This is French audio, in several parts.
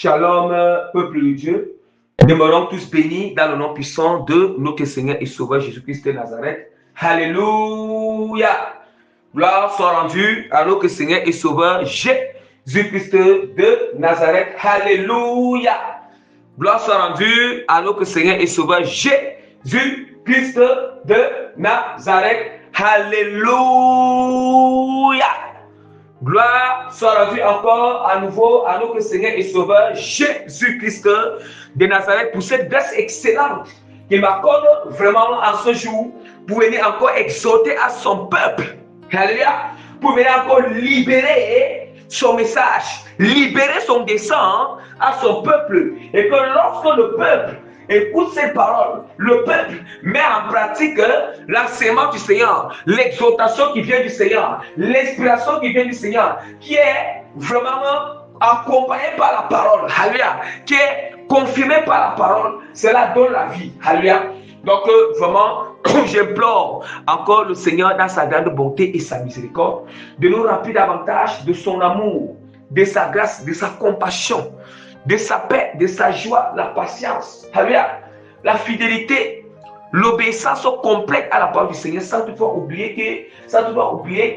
Shalom, peuple de Dieu. Demeurons tous bénis dans le nom puissant de notre Seigneur et Sauveur Jésus-Christ de Nazareth. Alléluia. Gloire soit rendue à notre Seigneur et Sauveur Jésus-Christ de Nazareth. Alléluia. Gloire soit rendue à notre Seigneur et Sauveur Jésus-Christ de Nazareth. Alléluia. Gloire soit rendue encore à nouveau à notre Seigneur et Sauveur Jésus-Christ de Nazareth pour cette grâce excellente qu'il m'accorde vraiment en ce jour pour venir encore exhorter à son peuple. Alléluia. Pour venir encore libérer son message, libérer son dessein à son peuple. Et que lorsque le peuple écoute ces paroles, le peuple met en pratique l'enseignement du Seigneur, l'exhortation qui vient du Seigneur, l'inspiration qui vient du Seigneur, qui est vraiment accompagnée par la parole, alléluia, qui est confirmée par la parole, cela donne la vie, alléluia. Donc vraiment, j'implore encore le Seigneur dans sa grande bonté et sa miséricorde de nous remplir davantage de son amour, de sa grâce, de sa compassion, de sa paix, de sa joie, la patience, alléluia, la fidélité, l'obéissance complète à la parole du Seigneur, sans toutefois oublier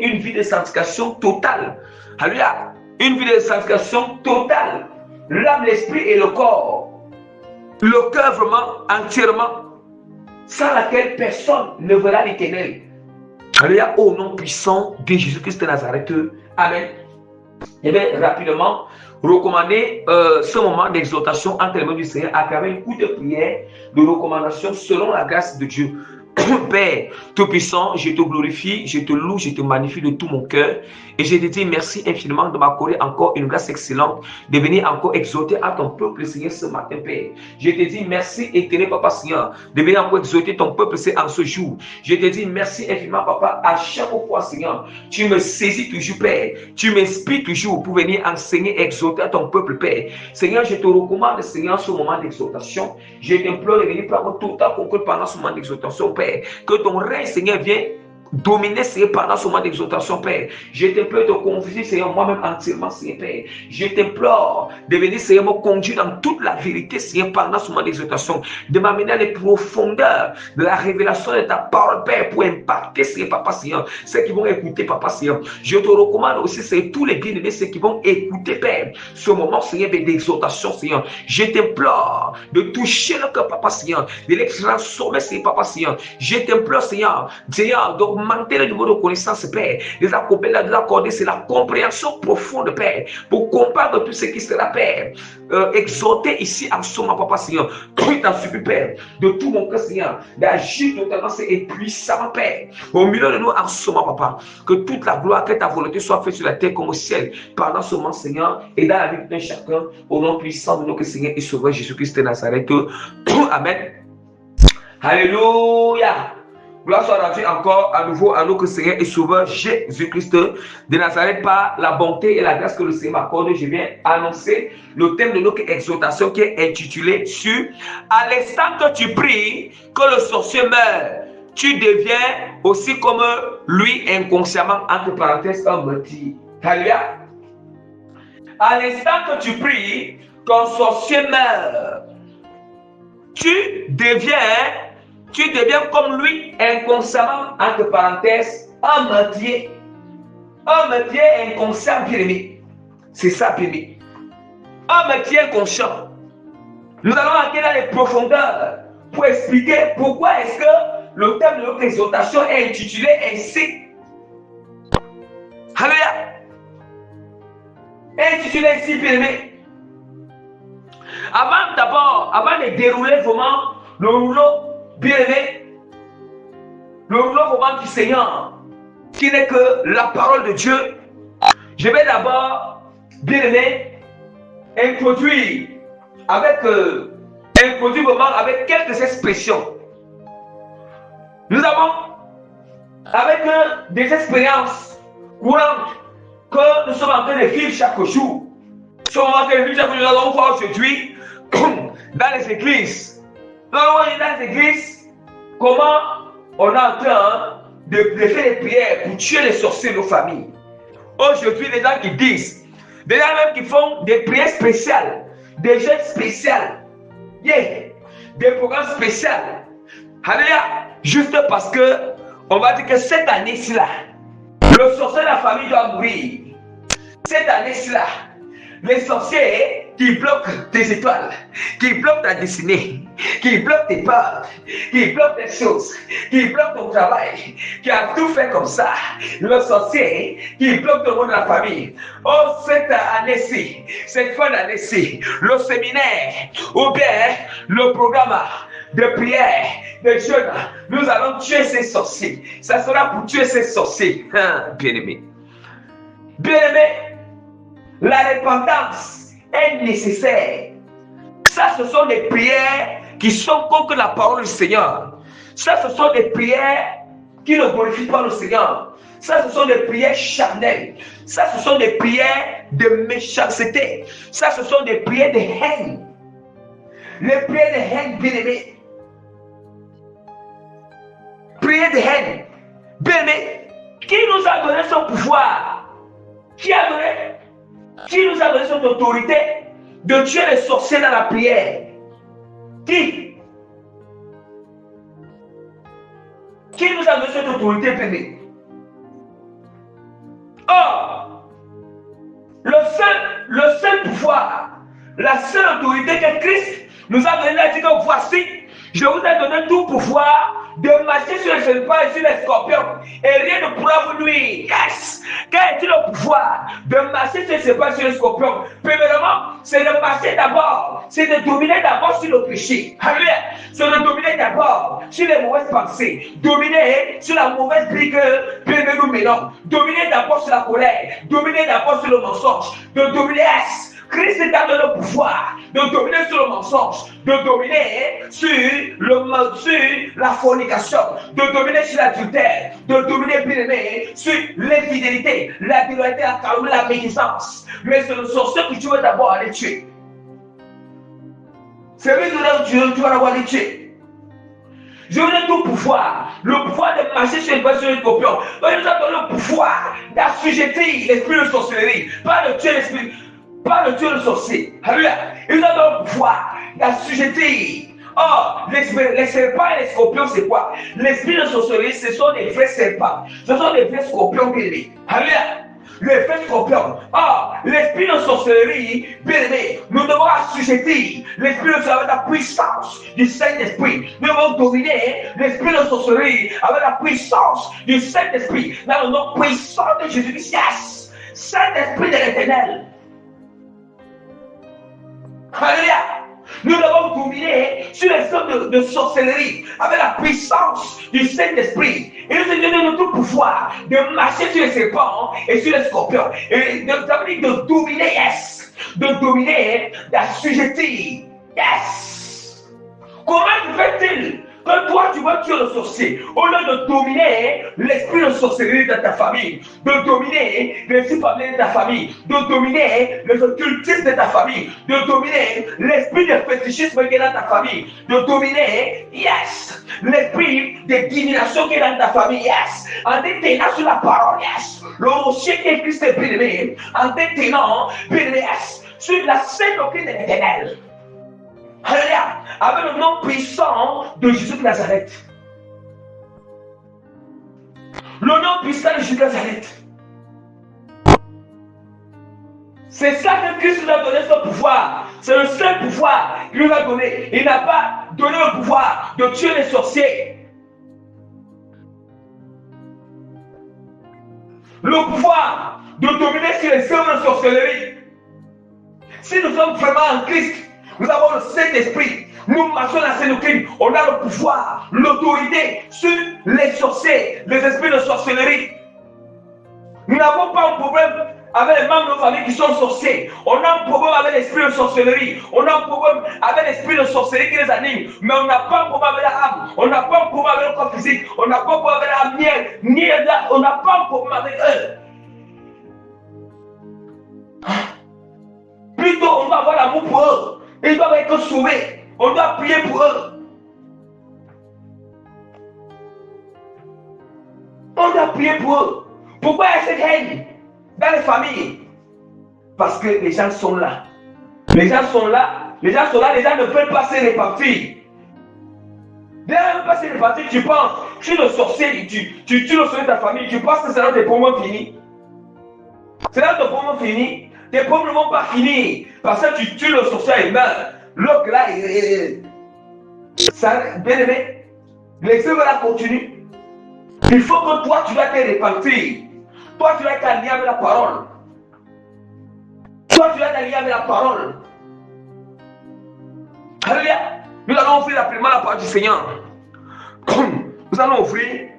une vie de sanctification totale, alléluia, une vie de sanctification totale, l'âme, l'esprit et le corps, le cœur vraiment entièrement, sans laquelle personne ne verra l'Éternel. Alléluia, au nom puissant de Jésus-Christ de Nazareth. Amen. Et bien, rapidement, recommander ce moment d'exhortation entre les mains du Seigneur à travers une courte prière de recommandation selon la grâce de Dieu. Père Tout-Puissant, je te glorifie, je te loue, je te magnifie de tout mon cœur et je te dis merci infiniment de m'accorder encore une grâce excellente de venir encore exhorter à ton peuple, Seigneur, ce matin, Père. Je te dis merci éternel, Papa, Seigneur, de venir encore exhorter ton peuple, c'est en ce jour. Je te dis merci infiniment, Papa, à chaque fois, Seigneur, tu me saisis toujours, Père, tu m'inspires toujours pour venir enseigner, exhorter à ton peuple, Père. Seigneur, je te recommande, Seigneur, ce moment d'exhortation. Je t'implore de venir prendre tout à concours pendant ce moment d'exhortation, Père. Que ton règne, Seigneur, vienne dominer, Seigneur, pendant ce moment d'exhortation, Père. Je t'implore de confier, Seigneur, moi-même entièrement, Seigneur, Père. Je t'implore de venir, Seigneur, me conduire dans toute la vérité, Seigneur, pendant ce moment d'exhortation. De m'amener à les profondeurs de la révélation de ta parole, Père, pour impacter, Seigneur, Papa, Seigneur, ceux qui vont écouter, Papa, Seigneur. Je te recommande aussi, Seigneur, tous les bien-aimés, ceux qui vont écouter, Père, ce moment, Seigneur, d'exhortation, Seigneur. Je t'implore de toucher le cœur, Papa, Seigneur, de les transformer, Seigneur, Papa, Seigneur. Je t'implore, Seigneur, d'augmenter le niveau de connaissance, Père, de l'accorder, c'est la compréhension profonde, Père, pour comprendre tout ce qui sera, Père, exhorter ici en ce moment, Papa, Seigneur, je t'en supplie, Père, de tout mon cœur, Seigneur, d'agir totalement et puissamment, Père, au milieu de nous en ce moment, Papa, que toute la gloire, que ta volonté soit faite sur la terre comme au ciel, pendant ce moment, Seigneur, et dans la vie de chacun, au nom puissant de notre Seigneur et Sauveur Jésus-Christ de Nazareth. Amen. Alléluia. Gloire soit rendue encore à nouveau à notre Seigneur et Sauveur Jésus-Christ de Nazareth par la bonté et la grâce que le Seigneur m'accorde. Je viens annoncer le thème de notre exhortation qui est intitulé sur « À l'instant que tu pries, que le sorcier meurt, tu deviens aussi comme lui inconsciemment, entre parenthèses, un meurtrier. » Alléluia. À l'instant que tu pries, qu'un sorcier meurt, tu deviens comme lui inconsciemment, entre parenthèses, un meurtrier. Un meurtrier inconscient, bien aimé. C'est ça, bien aimé. Un meurtrier inconscient. Nous allons entrer dans les profondeurs pour expliquer pourquoi est-ce que le thème de notre exhortation est intitulé ainsi. Alléluia. Intitulé ainsi, bien aimé. Avant de dérouler vraiment le rouleau, bien aimé, le rouleau vraiment du Seigneur, qui n'est que la parole de Dieu, je vais d'abord, bien aimé, introduire vraiment avec quelques expressions. Nous avons, avec des expériences courantes que nous sommes en train de vivre chaque jour. Nous allons voir aujourd'hui dans les églises. Nous allons voir dans les églises comment on est en train de faire des prières pour tuer les sorciers de nos familles. Aujourd'hui, les gens qui disent, des gens même qui font des prières spéciales, des jeunes spéciaux. Yeah. Des programmes spéciaux. Alléluia. Juste parce que, on va dire que cette année-ci là, le sorcier de la famille doit mourir. Cette année-ci là, les sorciers qui bloquent tes étoiles, qui bloquent ta destinée, qui bloquent tes peurs, qui bloquent tes choses, qui bloquent ton travail, qui a tout fait comme ça. Le sorcier qui bloque le monde de la famille. Oh, cette année-ci, cette fin d'année-ci, le séminaire ou bien le programme de prière, de jeûne, nous allons tuer ces sorciers. Ça sera pour tuer ces sorciers. Bien-aimé. Bien-aimé, la repentance est nécessaire. Ça, ce sont des prières qui sont contre la parole du Seigneur. Ça, ce sont des prières qui ne glorifient pas le Seigneur. Ça, ce sont des prières charnelles. Ça, ce sont des prières de méchanceté. Ça, ce sont des prières de haine. Les prières de haine, bien-aimés. Prières de haine. Bien-aimés, qui nous a donné son pouvoir? Qui nous a donné cette autorité de tuer les sorciers dans la prière? Qui nous a donné cette autorité, bébé? Or, le seul pouvoir, la seule autorité que Christ nous a donné, il a dit que voici, je vous ai donné tout pouvoir de marcher sur les serpents et sur les scorpions, et rien ne pourra vous nuire. Yes! Quel est le pouvoir de marcher sur les serpents et sur les scorpions? Premièrement, c'est de marcher d'abord, c'est de dominer d'abord sur le péché. Alléluia! C'est de dominer d'abord sur les mauvaises pensées, dominer sur la mauvaise vie que nous menons, dominer d'abord sur la colère, dominer d'abord sur le mensonge, de dominer. Christ a donné le pouvoir de dominer sur le mensonge, de dominer sur la fornication, de dominer sur l'adultère, de dominer, bien aimé, sur l'infidélité, la déloyauté, la calomnie, la médisance. Mais c'est le sorcier que tu veux d'abord aller tuer. C'est lui que tu vas d'abord aller tuer. Je vous donne tout pouvoir, le pouvoir de marcher sur les scorpions. Il nous a donné le pouvoir d'assujettir l'esprit de sorcellerie, pas de tuer l'esprit. Pas le Dieu le sorcier. Alléluia. Il nous a donné le pouvoir d'assujettir. Or, les serpents et les scorpions, c'est quoi? L'esprit de sorcellerie, ce sont des vrais serpents. Ce sont des vrais scorpions, bien-aimés. Alléluia. Les vrais scorpions. Or, l'esprit de sorcellerie, bien-aimé, nous devons assujettir l'esprit de sorcellerie avec la puissance du Saint-Esprit. Nous devons dominer l'esprit de sorcellerie avec la puissance du Saint-Esprit. Dans le nom puissant de Jésus-Christ. Yes. Saint-Esprit de l'Éternel. Alléluia. Nous devons dominer sur les hommes de sorcellerie avec la puissance du Saint-Esprit. Et nous avons tout pouvoir de marcher sur les serpents et sur les scorpions. Et de dominer, yes. De dominer, d'assujettir, yes. Comment fait-il que toi tu vas tuer le sorcier au lieu de dominer l'esprit de sorcellerie de ta famille, de dominer l'esprit de ta famille, de dominer les occultistes de ta famille, de dominer l'esprit de fétichisme qui est dans ta famille, de dominer, yes, l'esprit de divination qui est dans ta famille, yes, en détenant sur la parole, yes, le rocher qui est Christ est bien-aimé, en détenant, yes, sur la sainte doctrine de l'Éternel. Alléluia, avec le nom puissant de Jésus de Nazareth. Le nom puissant de Jésus de Nazareth. C'est ça que Christ nous a donné son pouvoir. C'est le seul pouvoir qu'il nous a donné. Il n'a pas donné le pouvoir de tuer les sorciers. Le pouvoir de dominer sur les œuvres de sorcellerie. Si nous sommes vraiment en Christ, nous avons le Saint-Esprit. Nous marchons dans la Sainte Doctrine. On a le pouvoir, l'autorité sur les sorciers, les esprits de sorcellerie. Nous n'avons pas un problème avec les membres de nos familles qui sont sorciers. On a un problème avec l'esprit de sorcellerie. On a un problème avec l'esprit de sorcellerie qui les anime. Mais on n'a pas un problème avec la âme. On n'a pas un problème avec le corps physique. On n'a pas un problème avec la mienne. On n'a pas un problème avec eux. Plutôt, on doit avoir l'amour pour eux. Ils doivent être sauvés. On doit prier pour eux. On doit prier pour eux. Pourquoi il y a cette haine dans les familles? Parce que les gens sont là. Les gens sont là, les gens ne peuvent pas se répartir. Les gens ne peuvent pas se répartir, tu penses, tu es le sorcier, tu tues le sorcier de ta famille, tu penses que c'est là tes poumons finis. C'est là tes poumons finis. Tes poumons ne vont pas finir. Parce que tu tues le sorcier, il meurt. L'autre là, ça, bien aimé, les œuvres là continuent. Il faut que toi, tu dois te répartir. Toi, tu dois être allié avec la parole. Toi, tu dois être allié avec la parole. Alléluia. Nous allons ouvrir rapidement la parole du Seigneur. Nous allons ouvrir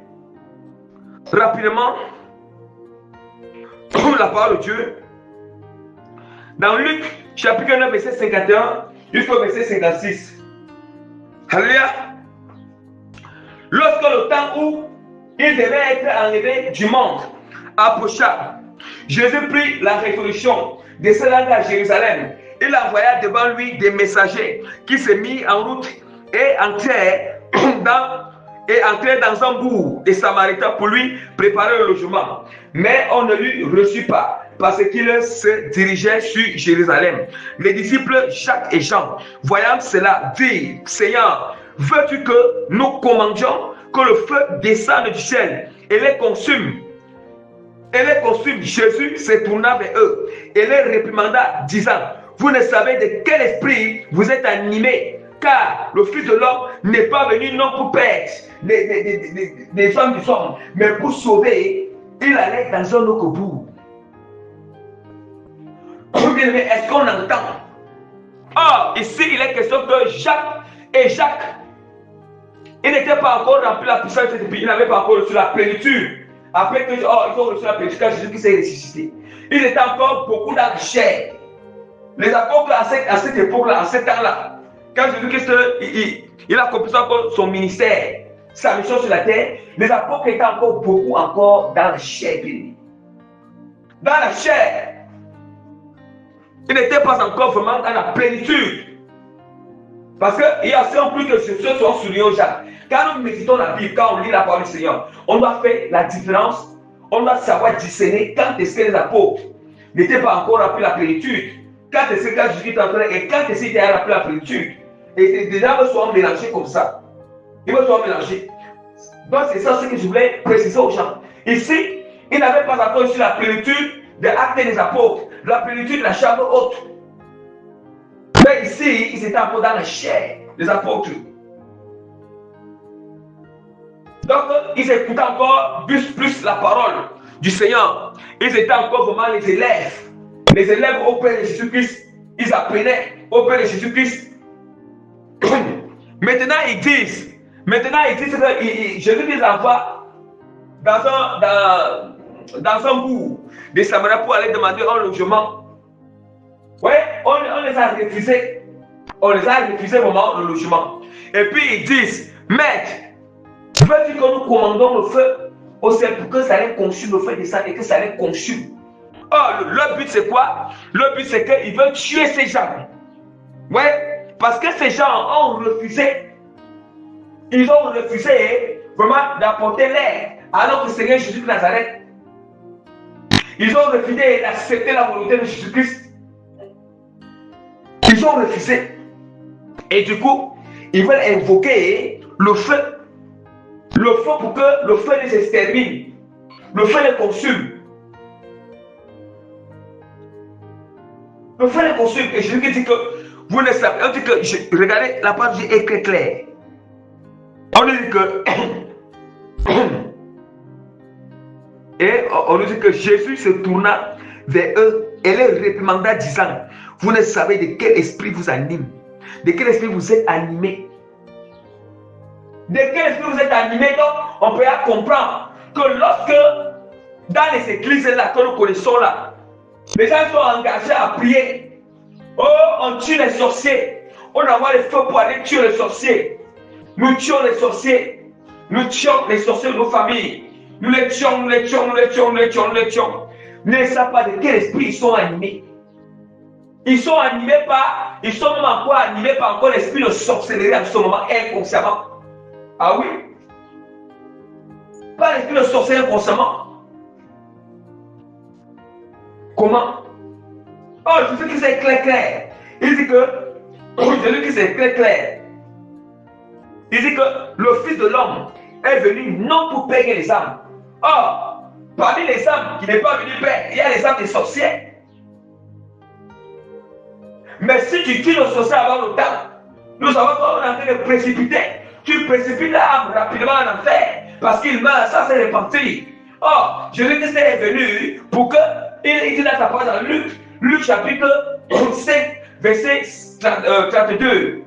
rapidement la parole de Dieu. Dans Luc, chapitre 9, verset 51 jusqu'au verset 56. Alléluia. Lorsque le temps où il devait être enlevé du monde approcha, Jésus prit la résolution de se rendre à Jérusalem. Il envoya devant lui des messagers qui se mirent en route et entrèrent dans un bourg des Samaritains pour lui préparer le logement. Mais on ne lui reçut pas parce qu'il se dirigeait sur Jérusalem. Les disciples Jacques et Jean, voyant cela, dirent: Seigneur, veux-tu que nous commandions que le feu descende du ciel et les consume? Jésus se tourna vers eux et les réprimanda, disant: vous ne savez de quel esprit vous êtes animés, car le Fils de l'homme n'est pas venu non pour perdre des hommes du monde, mais pour sauver. Il allait dans un autre bout. Est-ce qu'on entend? Or, ici, il est question que Jacques, il n'était pas encore rempli la puissance de cet esprit, il n'avait pas encore reçu la plénitude. Après qu'ils ont reçu la plénitude, quand Jésus s'est ressuscité, il était encore beaucoup dans la chair. Les apôtres à cette époque-là, à ce temps-là, quand Jésus-Christ il a accompli encore son ministère, sa mission sur la terre, les apôtres étaient encore beaucoup dans la chair. Dans la chair. Ils n'étaient pas encore vraiment dans la plénitude. Parce qu'il y a aussi en plus que ceux sont soulignés aux gens. Quand nous méditons la Bible, quand on lit la parole du Seigneur, on doit faire la différence, on doit savoir discerner quand est-ce que les apôtres n'étaient pas encore remplis la plénitude, quand est-ce que Jésus est entré et quand est-ce qu'il a rempli la plénitude. Et déjà, ils soient mélangés comme ça. Ils vont soient mélangés. Donc, c'est ça ce que je voulais préciser aux gens. Ici, ils n'avaient pas encore reçu la plénitude de l'acte des apôtres, la plénitude de la chambre haute. Mais ici, ils étaient encore dans la chair, les apôtres. Donc, ils écoutaient encore plus la parole du Seigneur. Ils étaient encore vraiment les élèves. Les élèves au Père de Jésus-Christ. Ils apprenaient au Père de Jésus-Christ. Maintenant, ils disent que Jésus les envoie dans un bourg des Samaritains pour aller demander un logement. Oui, on les a refusés. On les a refusés vraiment le logement. Et puis ils disent: Maître, veux-tu que nous commandons le feu au ciel pour que ça allait consume le feu descend et que ça allait consume? Or, le but c'est quoi? Le but c'est qu'ils veulent tuer ces gens. Ouais, parce que ces gens ont refusé. Ils ont refusé vraiment d'apporter l'air à notre Seigneur Jésus de Nazareth. Ils ont refusé d'accepter la volonté de Jésus-Christ. Ils ont refusé. Et du coup, ils veulent invoquer le feu. Le feu pour que le feu les extermine. Le feu les consume. Le feu les consume. Et Jésus dit que vous ne savez. On dit que, regardez, la parole est très claire. On nous dit que et on nous dit que Jésus se tourna vers eux et les réprimanda, disant: vous ne savez de quel esprit vous anime, de quel esprit vous êtes animé. De quel esprit vous êtes animé? Donc on peut comprendre que lorsque dans les églises là que nous connaissons là, les gens sont engagés à prier. Oh, on tue les sorciers, on envoie les feux pour aller tuer les sorciers. Nous tuons les sorciers. Nous tuons les sorciers de nos familles. Nous les tuons, nous les tuons, nous les tuons, nous les tuons, nous les tuons. Nous ne savons pas de quel esprit ils sont animés. Ils sont animés par, ils sont même encore animés par encore l'esprit de sorcellerie en ce moment, inconsciemment. Ah oui? Pas l'esprit de sorcellerie inconsciemment. Comment? Oh, je sais que c'est clair. Il dit que, Jésus-Christ est très clair. Il dit que le Fils de l'homme est venu non pour payer les âmes. Or, parmi les âmes qui n'est pas venu payer, il y a les âmes des sorciers. Mais si tu tues le sorcier avant le temps, nous savons qu'on est en train de précipiter. Tu précipites l'âme rapidement en enfer parce qu'il meurt sans se repentir. Or, Jésus-Christ est venu pour que, il dit dans sa parole dans Luc chapitre 5, verset 32.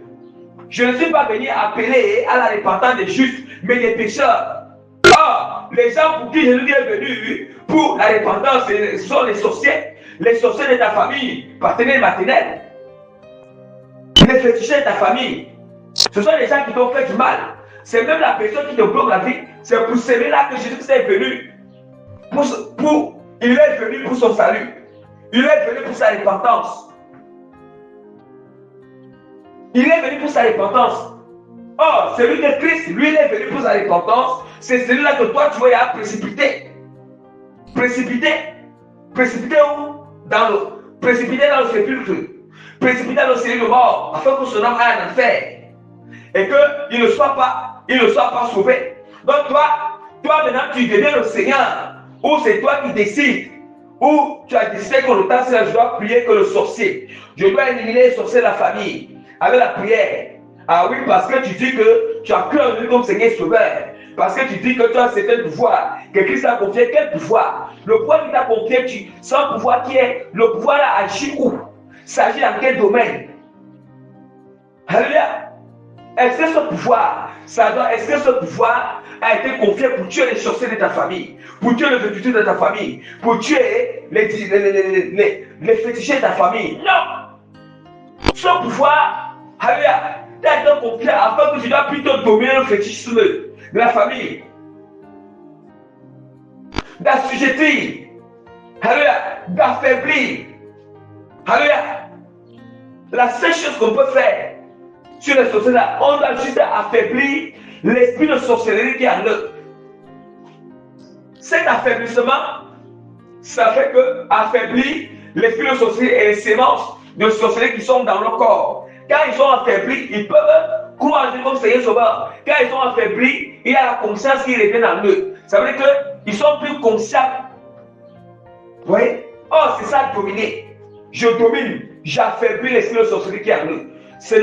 Je ne suis pas venu appeler à la repentance des justes, mais des pécheurs. Or, les gens pour qui Jésus est venu pour la repentance, ce sont les sorciers de ta famille, partenaires maternels, les féticheurs de ta famille. Ce sont les gens qui t'ont fait du mal. C'est même la personne qui te bloque la vie. C'est pour celui-là que Jésus est venu. Il est venu pour son salut. Il est venu pour sa repentance. Il est venu pour sa repentance. Or, celui de Christ, lui, il est venu pour sa repentance. C'est celui-là que toi, tu vas précipiter. Précipiter où? Précipiter dans le sépulcre. Précipiter dans le série de mort, afin que son âme aille en enfer. Et qu'il ne soit pas sauvé. Donc toi maintenant, tu deviens le Seigneur. Ou c'est toi qui décides. Ou tu as décidé que le temps, c'est là, je dois prier que le sorcier. Je dois éliminer les sorciers de la famille. Avec la prière. Ah oui, parce que tu dis que tu as cru en lui comme Seigneur Sauveur. Parce que tu dis que tu as un certain pouvoir. Que Christ t'a confié. Quel pouvoir? Le pouvoir qu'il t'a confié, c'est un pouvoir qui est. Le pouvoir là agit où? Ça agit dans quel domaine? Alléluia. Est-ce que ce pouvoir a été confié pour tuer les sorciers de ta famille, pour tuer les vétustés de ta famille, pour tuer les fétichés de ta famille? Non. Ce pouvoir, alléluia, t'a été confié afin que tu dois plutôt dominer le fétichisme de la famille, d'assujettir, alléluia, d'affaiblir. Alléluia. La seule chose qu'on peut faire sur les sorciers là, on doit juste affaiblir l'esprit de sorcellerie qui est en eux. Cet affaiblissement, ça fait que affaiblir l'esprit de sorcellerie et les sémences de sorcellerie qui sont dans leur corps. Quand ils sont affaiblis, ils peuvent croire comme Seigneur Sauveur. Quand ils sont affaiblis, il y a la conscience qui revient en eux. Ça veut dire qu'ils sont plus conscients. Vous voyez? Oh, c'est ça dominer. Je domine, j'affaiblis l'esprit de sorcellerie qui est en eux. Ce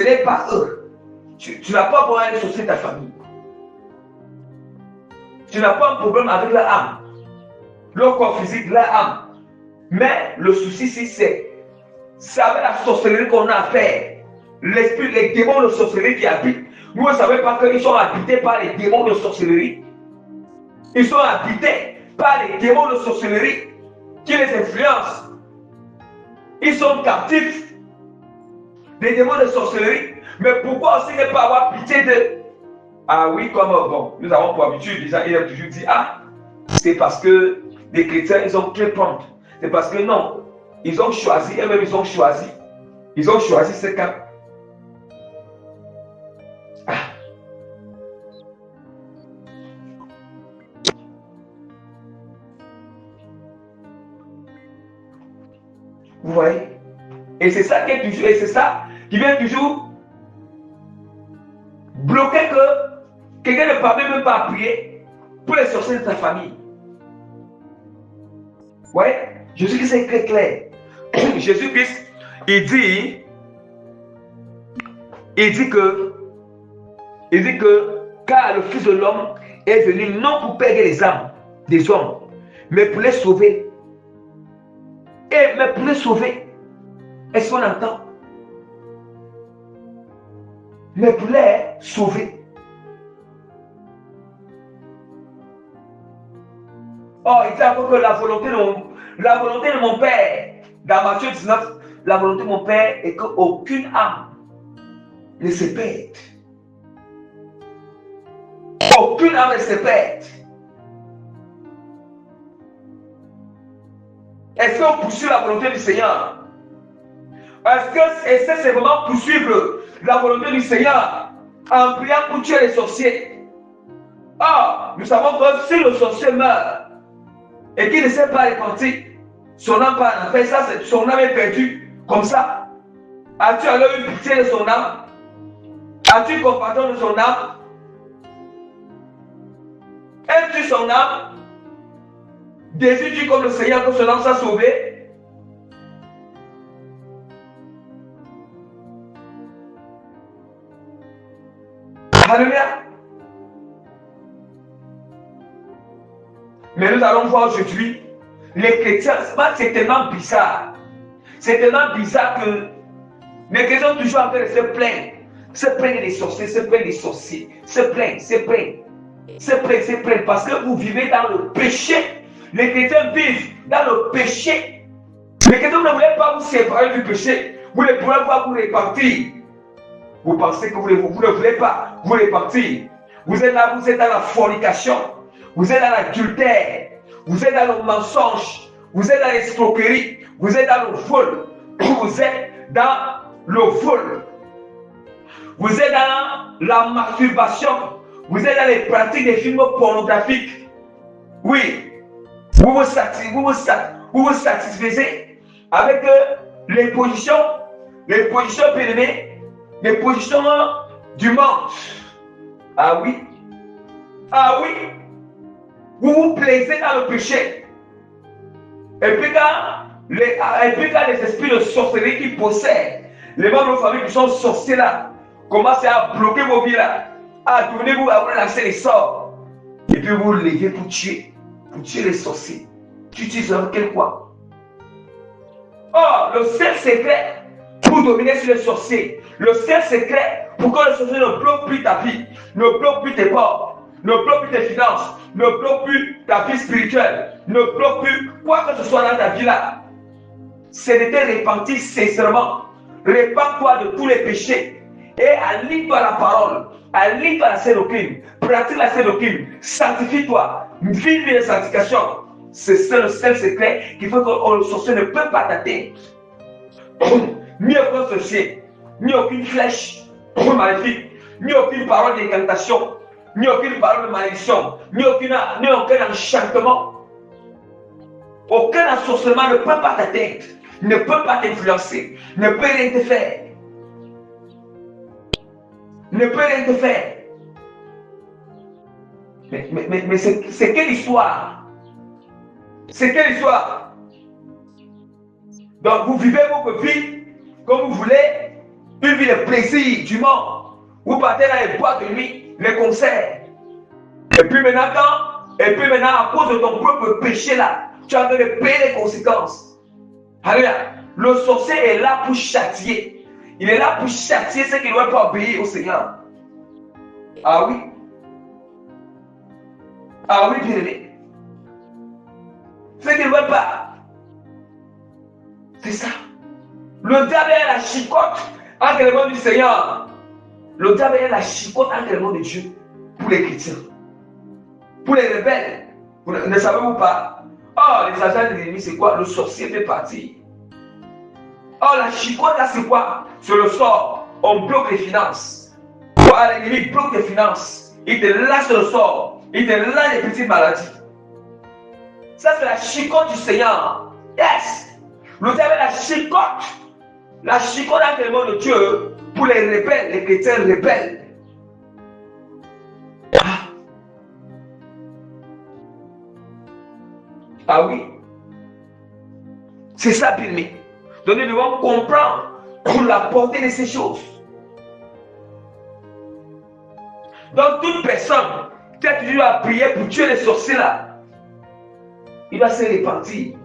n'est pas eux. Tu n'as pas besoin de sorcier ta famille. Tu n'as pas un problème avec leur âme, leur corps physique, leur âme. Mais le souci, c'est avec la sorcellerie qu'on a à faire. L'esprit, les démons de sorcellerie qui habitent. Vous ne savez pas qu'ils sont habités par les démons de sorcellerie. Ils sont habités par les démons de sorcellerie qui les influencent. Ils sont captifs des démons de sorcellerie. Mais pourquoi aussi ne pas avoir pitié d'eux? Ah oui, comme bon, nous avons pour habitude, les gens ils ont toujours dit, ah, c'est parce que les chrétiens, ils ont clé prendre. C'est parce que non, ils ont choisi, eux-mêmes ils ont choisi ce camp. Ah. Vous voyez? Et c'est ça qui est toujours, et c'est ça qui vient toujours bloquer que quelqu'un ne parvient même pas à prier pour les sorciers de ta famille. Vous voyez? Jésus-Christ est très clair. Jésus-Christ, il dit que car le Fils de l'homme est venu non pour perdre les âmes des hommes, mais pour les sauver. Mais pour les sauver, est-ce qu'on entend? Mais pour les sauver. Oh, il dit encore que la volonté de mon Père, dans Matthieu 19, la volonté de mon Père est qu'aucune âme ne se perde. Aucune âme ne se perd. Est-ce qu'on poursuit la volonté du Seigneur? Est-ce que c'est vraiment poursuivre la volonté du Seigneur en priant pour tuer les sorciers? Ah, nous savons que si le sorcier meurt et qu'il ne s'est pas repenti, Son âme part en enfer, ça, son âme est perdue. Comme ça. As-tu alors eu pitié de son âme? As-tu compassion de son âme? Aimes-tu son âme? Désires-tu comme le Seigneur que son âme soit sauvée? Alléluia. Mais nous allons voir aujourd'hui, les chrétiens, c'est tellement bizarre. C'est tellement bizarre que les chrétiens sont toujours en train de se plaindre. Se plaignent des sorciers, se plaignent des sorciers. Se plaignent, se plaignent. Se plaignent, se plaignent. Parce que vous vivez dans le péché. Les chrétiens vivent dans le péché. Les chrétiens ne voulaient pas vous séparer du péché. Vous ne pouvez pas vous répartir. Vous pensez que vous ne voulez pas vous répartir. Vous êtes là, vous êtes dans la fornication. Vous êtes dans l'adultère. Vous êtes dans le mensonge. Vous êtes dans l'escroquerie. Vous êtes dans le vol. Vous êtes dans le vol. Vous êtes dans la masturbation. Vous êtes dans les pratiques des films pornographiques. Oui. Vous vous satisfaisez avec les positions périmées, les positions du monde. Ah oui. Ah oui. Vous vous plaisez dans le péché. Et puis quand les esprits de sorcellerie qui possèdent les membres de vos familles qui sont sorciers là, commencez à bloquer vos vies là, à vous lancer les sorts. Et puis vous vous levez pour tuer les sorciers. Tu utilises quel quoi? Oh, le seul secret pour dominer sur les sorciers, le seul secret pour que le sorcier ne bloque plus ta vie, ne bloque plus tes portes, ne bloque plus tes finances, ne bloque plus ta vie spirituelle, ne bloque plus quoi que ce soit dans ta vie là, c'est de te repentir sincèrement. Répands-toi de tous les péchés et aligne-toi à la parole, aligne-toi à la sainte doctrine, pratique la sainte doctrine, sanctifie-toi, vis une sanctification. C'est le seul secret qui fait que le sorcier ne peut pas t'atteindre. Ni aucun sorcier, ni aucune flèche maléfique, ni aucune parole d'incantation, ni aucune parole de malédiction, ni aucun enchantement. Aucun ensorcellement ne peut pas t'atteindre, ne peut pas t'influencer, ne peut rien te faire. Ne peut rien te faire. Mais c'est quelle histoire? C'est quelle histoire? Donc vous vivez votre vie comme vous voulez, une vie de plaisir du monde. Vous partez dans les boîtes de nuit, les concerts. Et puis maintenant, à cause de ton propre péché là, tu es en train de payer les conséquences. Alléluia. Le sorcier est là pour châtier. Il est là pour châtier ceux qui ne doivent pas obéir au Seigneur. Ah oui. Ah oui, bien aimé. Ceux qui ne veulent pas. C'est ça. Le diable est la chicote entre les mains du Seigneur. Le diable est la chicote entre les mains de Dieu pour les chrétiens. Pour les rebelles. Ne savez-vous pas? Oh, les agents de l'ennemi, c'est quoi? Le sorcier fait partie. Oh, la chicote là, c'est quoi? C'est le sort. On bloque les finances. Oh, l'ennemi bloque les finances. Il te lâche le sort. Il te lâche les petites maladies. Ça, c'est la chicote du Seigneur. Yes! Le diable est la chicote. La chicote entre les mains de Dieu pour les rebelles, les chrétiens rebelles. Ah oui. C'est ça, bien-aimé. Donc nous devons comprendre la portée de ces choses. Donc toute personne qui a toujours à prier pour tuer les sorciers là, il va se repentir.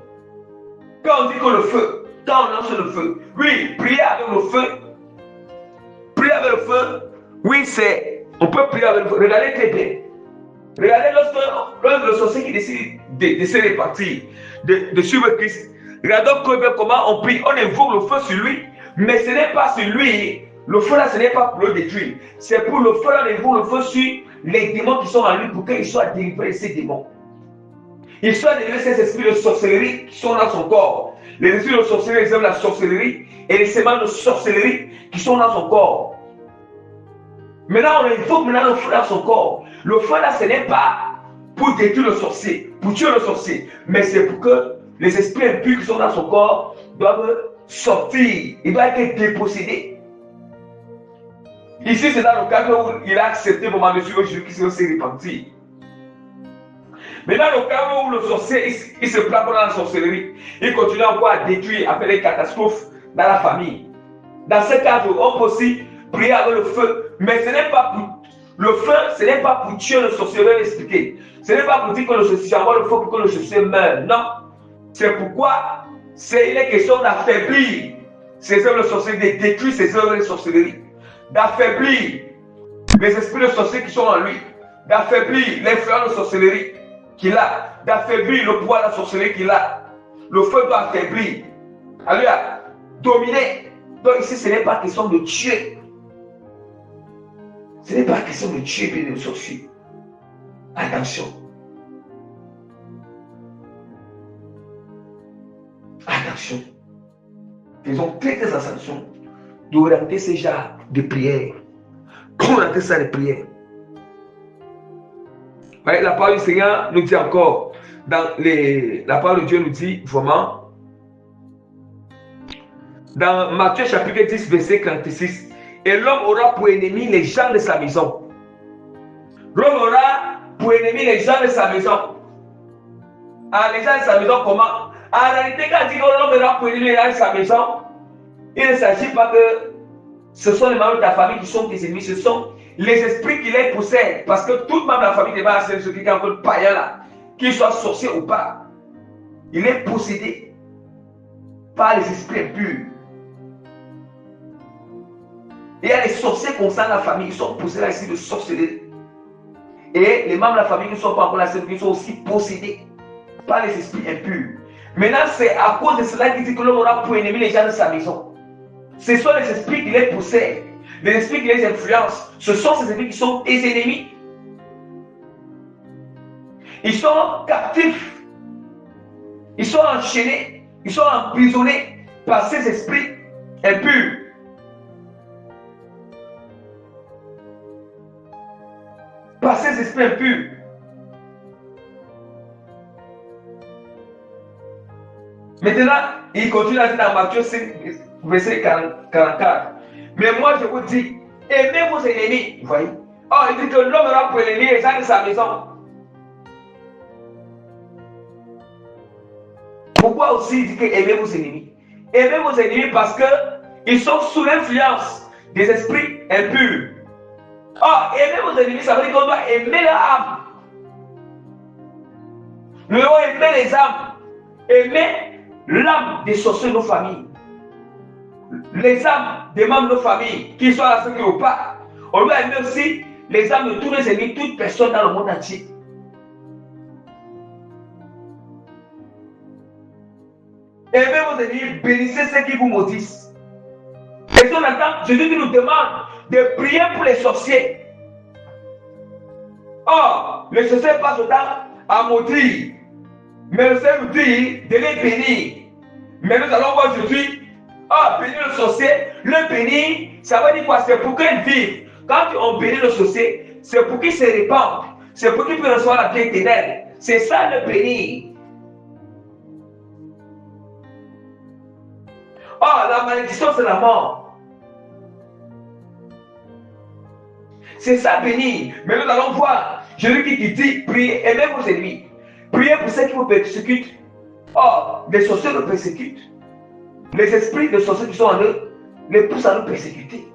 Quand on dit que le feu, quand on lance le feu, oui, prier avec le feu. Prier avec le feu, oui, on peut prier avec le feu. Regardez très bien. Regardez lorsque le sorcier qui décide de se répartir, de suivre Christ. Regardons comment on prie. On invoque le feu sur lui, mais ce n'est pas sur lui. Le feu là, ce n'est pas pour le détruire. C'est pour le feu là, on invoque le feu sur les démons qui sont en lui pour qu'ils soient délivrés de ces démons. Ils soient délivrés de ces esprits de sorcellerie qui sont dans son corps. Les esprits de sorcellerie, ils aiment la sorcellerie et les semences de sorcellerie qui sont dans son corps. Maintenant, on invoque le feu dans son corps. Le feu là, ce n'est pas pour détruire le sorcier, pour tuer le sorcier, mais c'est pour que les esprits impurs qui sont dans son corps doivent sortir. Il doit être dépossédé. Ici, c'est dans le cadre où il a accepté au moment de Jésus-Christ s'est repenti. Mais dans le cadre où le sorcier, il se plaque dans la sorcellerie, il continue encore à détruire, à faire des catastrophes dans la famille. Dans ce cadre, on peut aussi prier avec le feu. Mais ce n'est pas pour le feu, ce n'est pas pour tuer le sorcier, je vais l'expliquer. Ce n'est pas pour dire que le sorcier envoie le feu pour que le sorcier meure. Non. C'est pourquoi il est question d'affaiblir ses œuvres de sorcellerie, de détruire ses œuvres de sorcellerie, d'affaiblir les esprits de sorcier qui sont en lui, d'affaiblir l'influence de sorcellerie qu'il a, d'affaiblir le pouvoir de la sorcellerie qu'il a. Le feu doit affaiblir. Alléluia. Dominer. Donc ici, ce n'est pas question de tuer. Ce n'est pas question de tuer et de sorcier. Attention. Attention. Faisons très très attention d'orienter ces genres de prières. Orienter ça de prières. Ouais, la parole du Seigneur nous dit encore, la parole de Dieu nous dit vraiment, dans Matthieu chapitre 10, verset 46, et l'homme aura pour ennemi les gens de sa maison. L'homme aura pour ennemi les gens de sa maison. Ah, les gens de sa maison, comment? En réalité, quand il dit que l'homme aura pour ennemi les gens de sa maison, il ne s'agit pas que ce sont les membres de ta famille qui sont tes ennemis, ce sont les esprits qui les possèdent. Parce que tout membre de la famille n'est pas ce qui est encore païen là, qu'il soit sorcier ou pas. Il est possédé par les esprits impurs. Il y a les sorciers concernant la famille, ils sont possédés ici de sorcellerie. Et les membres de la famille qui ne sont pas encore là, ils sont aussi possédés par les esprits impurs. Maintenant, c'est à cause de cela qu'il dit que l'homme aura pour ennemi les gens de sa maison. Ce sont les esprits qui les possèdent, les esprits qui les influencent. Ce sont ces esprits qui sont tes ennemis. Ils sont captifs. Ils sont enchaînés. Ils sont emprisonnés par ces esprits impurs. Par ces esprits impurs. Maintenant, il continue à dire dans Matthieu 5, verset 44. Mais moi, je vous dis, aimez vos ennemis. Vous voyez? Oh, il dit que l'homme aura pour ennemi les gens de sa maison. Pourquoi aussi il dit que aimez vos ennemis? Aimez vos ennemis parce qu'ils sont sous l'influence des esprits impurs. Oh, aimez vos ennemis, ça veut dire qu'on doit aimer leur âme. Nous devons aimer les âmes. Aimer l'âme des sorciers de nos familles. Les âmes des membres de nos familles, qu'ils soient à ceux ou pas. On doit aimer aussi les âmes de tous les ennemis, toute personne dans le monde entier. Aimez vos ennemis, bénissez ceux qui vous maudissent. Et ce matin, Jésus nous demande de prier pour les sorciers. Or, les sorciers passent le temps à maudire. Mais le Seigneur nous dit de les bénir. Mais nous allons voir aujourd'hui, bénir le sorcier, le bénir, ça veut dire quoi? C'est pour qu'il vive. Quand on bénit le sorcier, c'est pour qu'il se répande. C'est pour qu'il puisse recevoir la vie éternelle. C'est ça le bénir. La malédiction, c'est la mort. C'est ça bénir. Mais nous allons voir Jésus qui dit, priez, aimez vos ennemis. Priez pour ceux qui vous persécutent. Les sorciers nous persécutent. Les esprits de sorciers qui sont en eux les poussent à nous persécuter.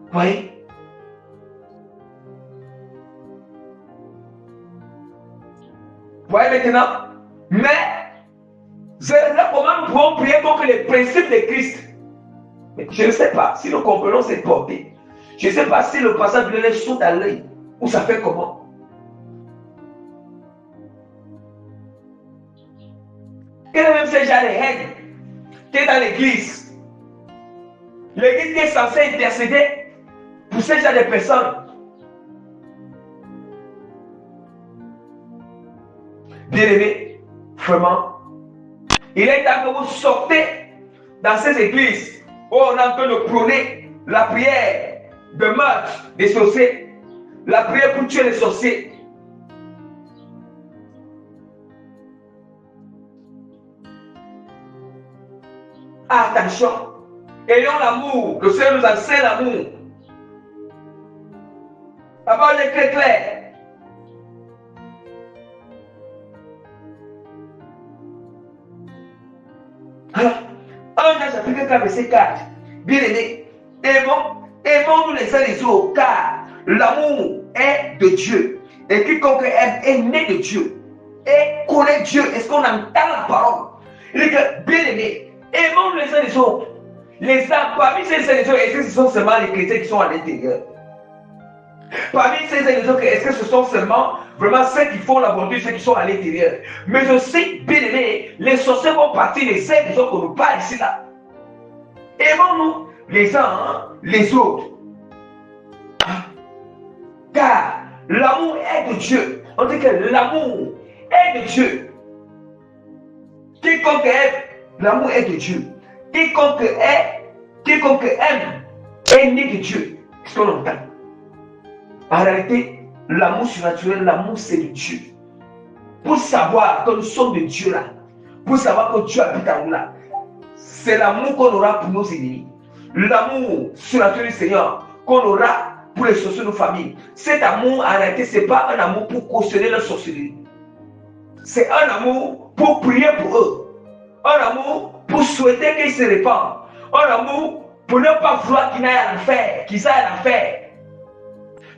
Vous voyez? Vous voyez maintenant? Mais, là, comment nous pouvons prier pour que les principes de Christ, je ne sais pas si nous comprenons cette portée. Je ne sais pas si le passage de l'œil saute à l'œil, ou ça fait comment. Et même ces gens de règles qui est dans l'église. L'église qui est censée intercéder pour ces gens de personnes. Bien-aimés, vraiment, il est temps que vous sortez dans ces églises où on est en train de prôner la prière de meurtre des sorciers, la prière pour tuer les sorciers. Attention. Ayons l'amour. Le Seigneur nous enseigne l'amour. La parole est très claire. Alors, 1 Jean chapitre 4, verset 4. Bien aimé, aimons-nous les uns les autres, car l'amour est de Dieu. Et quiconque aime est né de Dieu. Et connaît Dieu. Est-ce qu'on entend la parole? Il dit que, bien aimé, aimons les uns les autres. Les uns, parmi ces uns les autres, est-ce que ce sont seulement les chrétiens qui sont à l'intérieur? Parmi ces uns les autres, est-ce que ce sont seulement vraiment ceux qui font la volonté, ceux qui sont à l'intérieur? Mais aussi, bien aimé, les sorciers vont partir les uns les autres qu'on nous parle ici là. Aimons-nous les uns les autres. Car l'amour est de Dieu. On dit que l'amour est de Dieu. Quiconque aime, l'amour est de Dieu. Quiconque aime est né de Dieu. Est-ce qu'on entend? En réalité, l'amour surnaturel, l'amour c'est de Dieu. Pour savoir que nous sommes de Dieu là, pour savoir que Dieu habite en nous là, c'est l'amour qu'on aura pour nos ennemis. L'amour surnaturel du Seigneur qu'on aura pour les sorciers de nos familles. Cet amour, en réalité, ce n'est pas un amour pour cautionner la sorcellerie. C'est un amour pour prier pour eux. Un amour pour souhaiter qu'ils se répandent. Un amour pour ne pas vouloir qu'ils aillent à l'enfer,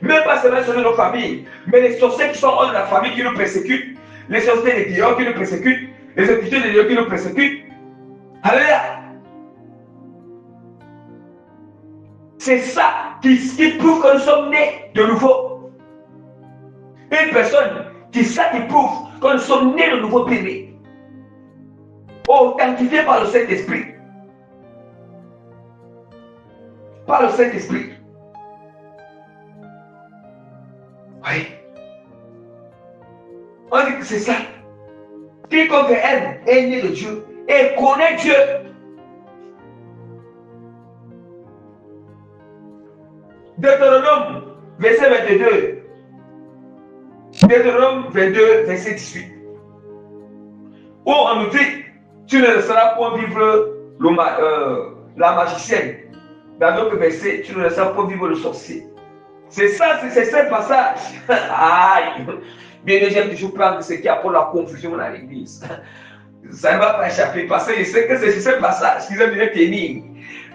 Même pas seulement sur nos familles, mais les sorciers qui sont hors de la famille qui nous persécutent, les sorciers des clients qui nous persécutent, les officiers des lieux qui nous persécutent. Alléluia. C'est ça qui prouve que nous sommes nés de nouveau. Une personne qui prouve que nous sommes nés de nouveau bénis, authentifiés par le Saint-Esprit. Par le Saint-Esprit. Oui. On dit que c'est ça. Quiconque aime est né de Dieu et connaît Dieu. Deutéronome, verset 22. Deutéronome 22, verset 18. Où on nous dit, tu ne laisseras point vivre la magicienne. Dans d'autres versets, tu ne laisseras point vivre le sorcier. C'est ça, c'est ce passage. Aïe. Bien, j'aime toujours prendre ce qui apporte la confusion dans l'église. Ça ne va pas échapper parce que je sais que c'est ce passage qu'ils aiment bien tenir.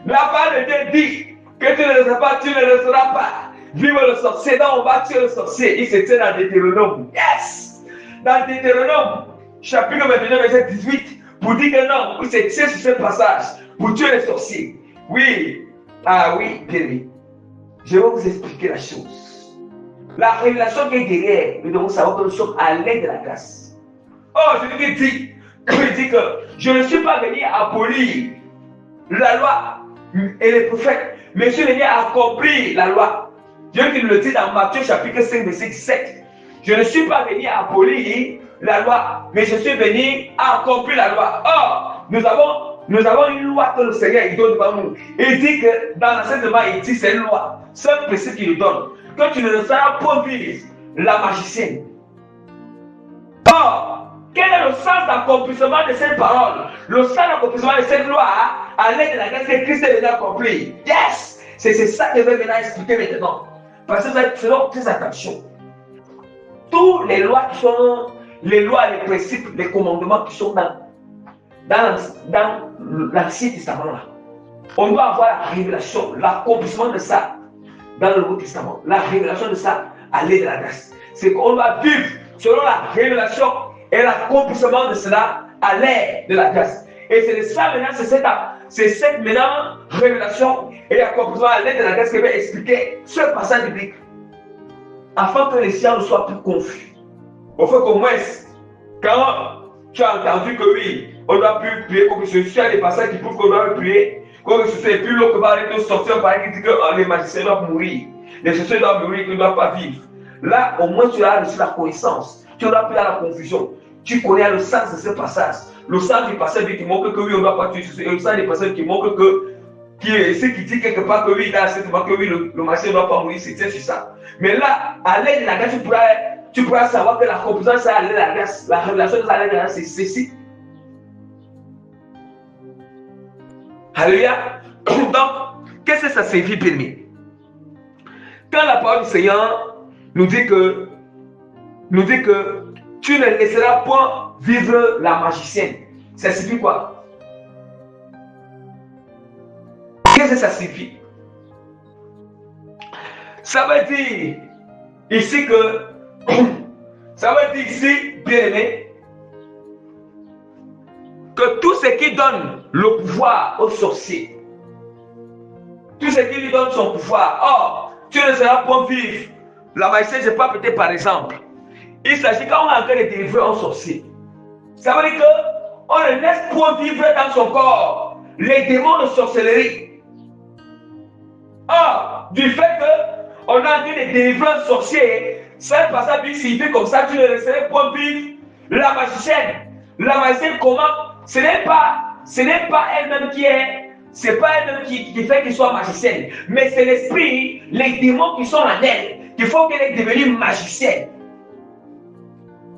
La parole de Dieu dit que tu ne laisseras pas vivre le sorcier. Non, on va tuer le sorcier. Il se tient dans Deutéronome. Yes! Dans Deutéronome, chapitre 29, verset 18, pour dire que non, il se tient sur ce passage pour tuer les sorciers. Oui. Ah oui, bien oui. Je vais vous expliquer la chose. La révélation qui est derrière, nous devons savoir que nous sommes à l'aide de la grâce. Oh, je lui dis que je ne suis pas venu abolir la loi et les prophètes, mais je suis venu accomplir la loi. Dieu qui nous le dit dans Matthieu chapitre 5, verset 17. Je ne suis pas venu abolir la loi, mais je suis venu accomplir la loi. Or, nous avons une loi que le Seigneur il donne devant nous. Il dit que dans l'enseignement, il dit c'est une loi. C'est un principe qu'il nous donne. Que tu ne laisseras pas vivre la magicienne. Or, quel est le sens d'accomplissement de cette parole? Le sens d'accomplissement de cette loi à l'aide de la grâce que Christ est venu accomplir. Yes! C'est ça que je vais maintenant expliquer maintenant. Parce que vous êtes très attention. Toutes les lois qui sont, les lois, les principes, les commandements qui sont dans l'Ancien Testament là. On doit avoir la révélation, l'accomplissement de ça dans le Nouveau Testament. La révélation de ça à l'aide de la grâce. C'est qu'on doit vivre selon la révélation et l'accomplissement de cela à l'aide de la grâce. Et c'est de ça maintenant, c'est cette maintenant révélation et l'accomplissement à l'aide de la grâce que je vais expliquer ce passage biblique. Afin que les sciences ne soient plus confus. Au fait qu'au moins, quand tu as entendu que oui, on doit plus prier comme ce soit des passages qui prouvent qu'on doit prier, comme ce soit plus long que par les sorciers, par qui dit que les magiciens doivent mourir, les sorciers doivent mourir, qu'ils ne doivent pas vivre. Là, au moins, tu as reçu la connaissance. Tu n'as plus à la confusion. Tu connais le sens de ce passage. Le sens du passage qui montre que oui, on ne doit pas tuer. Le sens du passage qui montre que ce qui dit quelque part que oui, dans cette fois que oui, le magicien ne doit pas mourir, c'est sur ça. Mais là, à l'aide de la grâce, tu pourras savoir que la composante, c'est à l'aide de la grâce. La révélation de la grâce, c'est ceci. Alléluia. Donc, qu'est-ce que ça signifie, bien-aimé? Quand la parole du Seigneur nous dit que tu ne laisseras point vivre la magicienne, ça signifie quoi? Qu'est-ce que ça signifie? Ça veut dire ici que, bien aimé, que tout ce qui donne le pouvoir au sorcier, tout ce qui lui donne son pouvoir, oh, tu ne seras pas vivre la magicienne, je pas peut-être par exemple. Il s'agit quand on est en train de délivrer un sorcier. Ça veut dire qu'on ne laisse point vivre dans son corps les démons de sorcellerie. Or, du fait qu'on est en train de délivrer un sorcier, ça passe à signifie comme ça, tu ne laisserais point vivre la magicienne. La magicienne, comment? Ce n'est pas elle-même qui est, c'est pas elle-même qui fait qu'elle soit magicienne, mais c'est l'esprit, les démons qui sont en elle, qu'il faut qu'elle est devenue magicienne.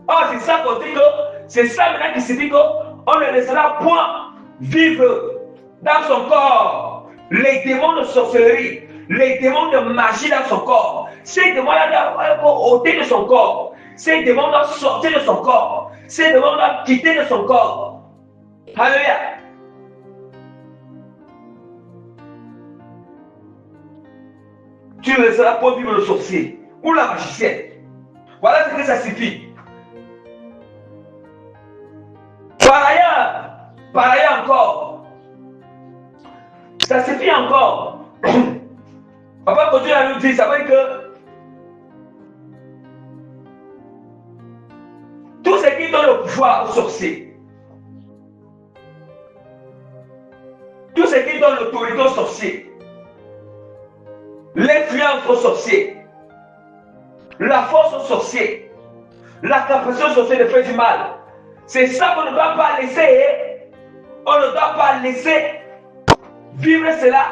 Oh, c'est ça qu'on dit que, c'est ça maintenant qui signifie qu'on ne laissera point vivre dans son corps les démons de sorcellerie, les démons de magie dans son corps. Ces démons-là doivent ôter de son corps. Ces démons doivent sortir de son corps. Ces démons doivent quitter de son corps. Alléluia. Tu ne laisseras pas vivre le sorcier ou la magicienne. Voilà ce que ça signifie. Par ailleurs encore, ça signifie encore. Papa continue à nous dire, ça veut dire que tout ce qui donne le pouvoir au sorcier, tout ce qui donne l'autorité au sorcier, l'influence au sorcier, la force au sorcier, la capacité au sorcier de faire du mal, c'est ça qu'on ne doit pas laisser. On ne doit pas laisser vivre cela.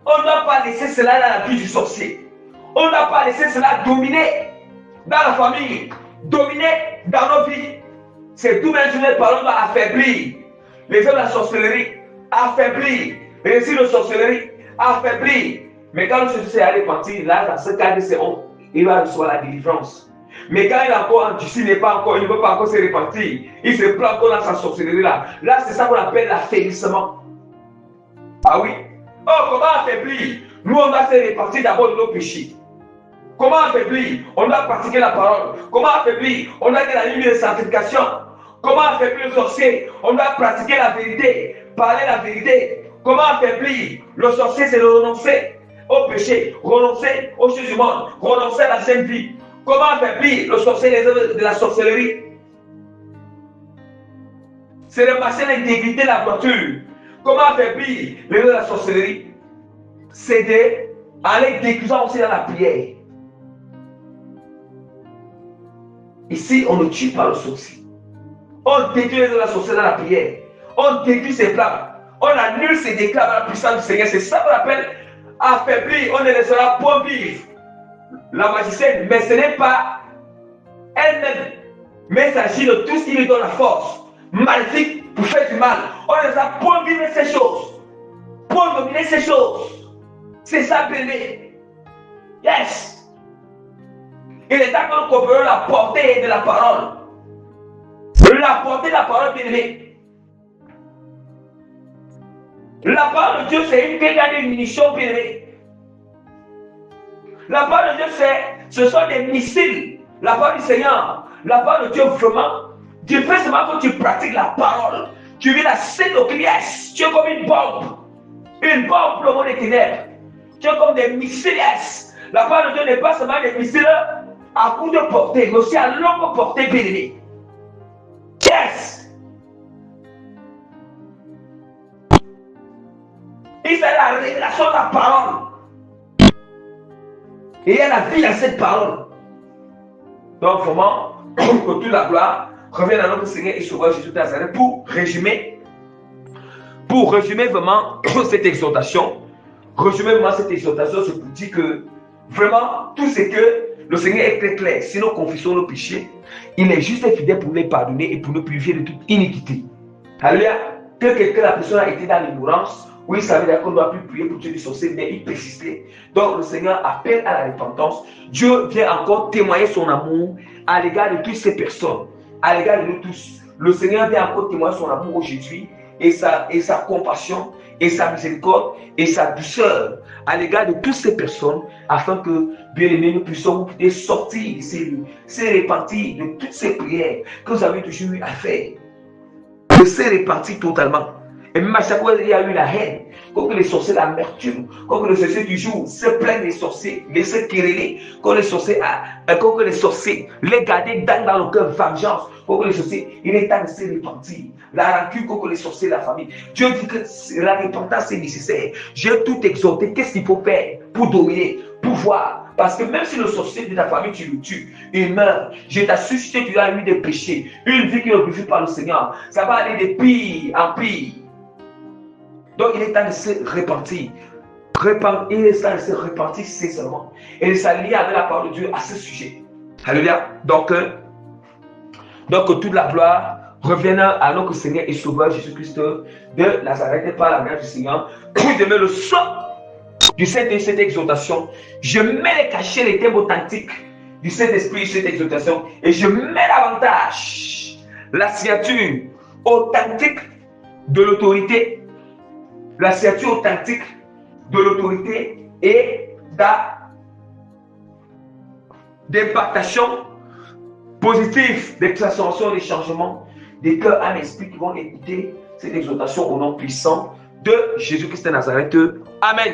On ne doit pas laisser cela dans la vie du sorcier. On ne doit pas laisser cela dominer dans la famille, dominer dans nos vies. C'est tout même nous parlons doit affaiblir les hommes de la sorcellerie, affaiblir les récits de sorcellerie, affaiblir. Mais quand le sorcier est repentir, là, dans ce cas, il va recevoir la délivrance. Mais quand il est encore endurci, il ne veut pas encore se repentir, il se prend encore dans sa sorcellerie là. Là, c'est ça qu'on appelle l'affaiblissement. Ah oui. Oh, comment affaiblir? Nous, on doit se repentir d'abord de nos péchés. Comment affaiblir? On doit pratiquer la parole. Comment affaiblir? On doit être la ligne de sanctification. Comment affaiblir le sorcier? On doit pratiquer la vérité, parler la vérité. Comment affaiblir? Le sorcier, c'est de renoncer au péché, renoncer aux choses du monde, renoncer à la sainte vie. Comment affaiblir le sorcier, les œuvres de la sorcellerie? C'est de passer l'intégrité de la voiture. Comment affaiblir les œuvres de la sorcellerie? C'est d'aller décusant aussi dans la prière. Ici, on ne tue pas le sorcier. On détruit les œuvres de la sorcellerie dans la prière. On détruit ses plans. On annule ses déclats dans la puissance du Seigneur. C'est ça qu'on appelle affaiblir. On ne laissera point vivre la magicienne, mais ce n'est pas elle-même, mais il s'agit de tout ce qui lui donne la force maléfique pour faire du mal. On ne laissera point vivre ces choses, point dominer ces choses. C'est ça, bébé. Yes. Il est temps que nous comprenions la portée de la parole. La portée de la parole, bébé. La parole de Dieu, c'est une grande munition, bébé. La parole de Dieu, ce sont des missiles. La parole du Seigneur, la parole de Dieu, vraiment, Dieu fait seulement que tu pratiques la parole. Tu vis la scène au yes. Tu es comme une bombe pour le monde des ténèbres. Tu es comme des missiles. Yes. La parole de Dieu n'est pas seulement des missiles à coup de portée, mais aussi à longue portée, bien-aimé. Yes. Il fait la révélation de la parole. Et il y a la vie à cette parole. Donc, vraiment, que toute la gloire revienne à notre Seigneur et Sauveur Jésus de Nazareth pour résumer vraiment cette exhortation. Résumer vraiment cette exhortation, c'est pour dire que vraiment, tout ce que le Seigneur est très clair. Si nous confessons nos péchés, il est juste et fidèle pour nous les pardonner et pour nous purifier de toute iniquité. Alléluia. que la personne a été dans l'ignorance, où il savait qu'on ne doit plus prier pour tuer les sorciers, mais il persistait. Donc le Seigneur appelle à la repentance. Dieu vient encore témoigner son amour à l'égard de toutes ces personnes, à l'égard de nous tous. Le Seigneur vient encore témoigner son amour aujourd'hui et sa compassion et sa miséricorde et sa douceur à l'égard de toutes ces personnes, afin que, bien aimés, nous puissions sortir de ces repentir de toutes ces prières que vous avez toujours eu à faire, de se repentir totalement. Et même à chaque fois, il y a eu la haine, comme que les sorciers, l'amertume, comme que les sorciers toujours se plaignent des sorciers, les se quereller, comme que les sorciers, les garder dans le cœur vengeance, comme que les sorciers, il est temps de se repentir. La rancune, comme que les sorciers, la famille. Dieu dit que la repentance est nécessaire. J'ai tout exhorté. Qu'est-ce qu'il faut faire pour dominer, pouvoir? Parce que même si le sorcier de ta famille, tu le tues, il meurt. Je t'assure, si tu as eu des péchés, une vie qui ne glorifie pas le Seigneur, ça va aller de pire en pire. Donc il est temps de se repentir. Il est temps de se repentir sincèrement. Et de s'allier avec la parole de Dieu à ce sujet. Alléluia. Donc toute la gloire revienne à notre Seigneur et Sauveur Jésus-Christ de Nazareth et par la grâce du Seigneur. Je mets le son du Saint-Esprit, cette exhortation. Je mets les cachets, les thèmes authentiques du Saint-Esprit, cette exhortation. Et je mets davantage la signature authentique de l'autorité. La signature authentique de l'autorité et d'impactation positive, d'extraction, des changements des cœurs, âmes, esprit qui vont écouter cette exhortation au nom puissant de Jésus-Christ de Nazareth. Amen.